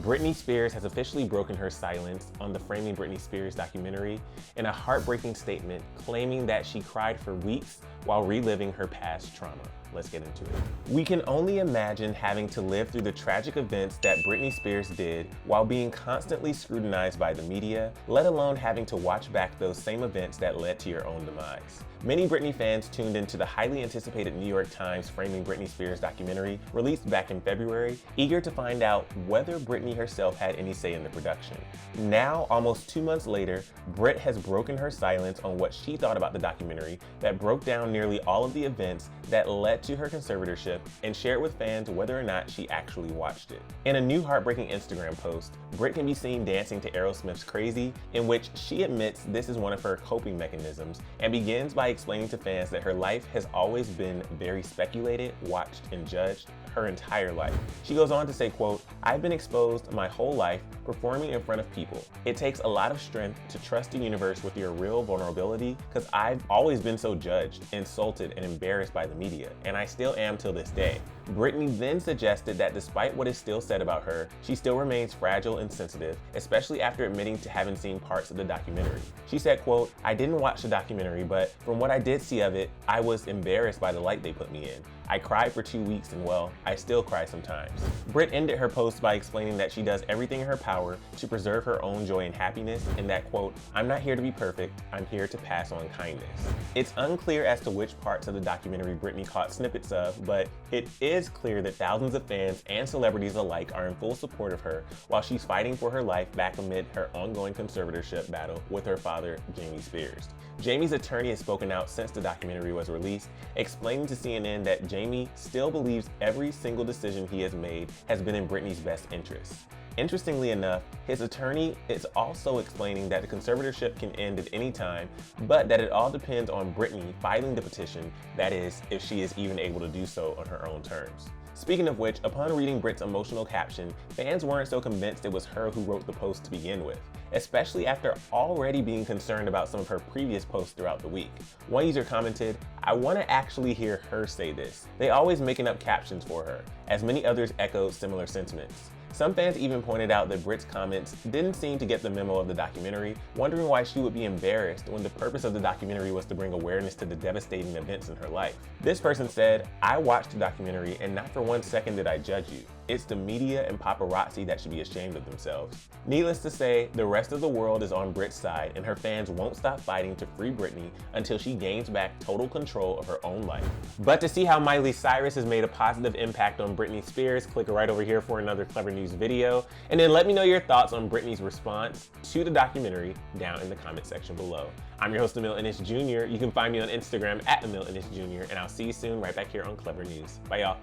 Britney Spears has officially broken her silence on the Framing Britney Spears documentary in a heartbreaking statement claiming that she cried for weeks while reliving her past trauma. Let's get into it. We can only imagine having to live through the tragic events that Britney Spears did while being constantly scrutinized by the media, let alone having to watch back those same events that led to your own demise. Many Britney fans tuned into the highly anticipated New York Times Framing Britney Spears documentary released back in February, eager to find out whether Britney herself had any say in the production. Now, almost 2 months later, Brit has broken her silence on what she thought about the documentary that broke down nearly all of the events that led to her conservatorship and shared with fans whether or not she actually watched it. In a new heartbreaking Instagram post, Brit can be seen dancing to Aerosmith's Crazy, in which she admits this is one of her coping mechanisms and begins by explaining to fans that her life has always been very speculated, watched, and judged her entire life. She goes on to say, quote, "I've been exposed my whole life performing in front of people. It takes a lot of strength to trust the universe with your real vulnerability because I've always been so judged, insulted, and embarrassed by the media, and I still am till this day." Britney then suggested that despite what is still said about her, she still remains fragile and sensitive, especially after admitting to having seen parts of the documentary. She said, quote, "I didn't watch the documentary, but from what I did see of it, I was embarrassed by the light they put me in. I cried for 2 weeks and well, I still cry sometimes." Brit ended her post by explaining that she does everything in her power to preserve her own joy and happiness, and that, quote, "I'm not here to be perfect, I'm here to pass on kindness." It's unclear as to which parts of the documentary Britney caught snippets of, but it is clear that thousands of fans and celebrities alike are in full support of her while she's fighting for her life back amid her ongoing conservatorship battle with her father, Jamie Spears. Jamie's attorney has spoken out since the documentary was released, explaining to CNN that Jamie still believes every single decision he has made has been in Britney's best interest. Interestingly enough, his attorney is also explaining that the conservatorship can end at any time, but that it all depends on Britney filing the petition, that is, if she is even able to do so on her own terms. Speaking of which, upon reading Brit's emotional caption, fans weren't so convinced it was her who wrote the post to begin with, especially after already being concerned about some of her previous posts throughout the week. One user commented, "I want to actually hear her say this. They always making up captions for her," as many others echoed similar sentiments. Some fans even pointed out that Brit's comments didn't seem to get the memo of the documentary, wondering why she would be embarrassed when the purpose of the documentary was to bring awareness to the devastating events in her life. This person said, "I watched the documentary and not for 1 second did I judge you. It's the media and paparazzi that should be ashamed of themselves." Needless to say, the rest of the world is on Brit's side and her fans won't stop fighting to free Britney until she gains back total control of her own life. But to see how Miley Cyrus has made a positive impact on Britney Spears, click right over here for another Clevver News video, and then let me know your thoughts on Britney's response to the documentary down in the comment section below. I'm your host, Emil Ennis Jr. You can find me on Instagram at Emil Ennis Jr., and I'll see you soon right back here on Clevver News. Bye, y'all.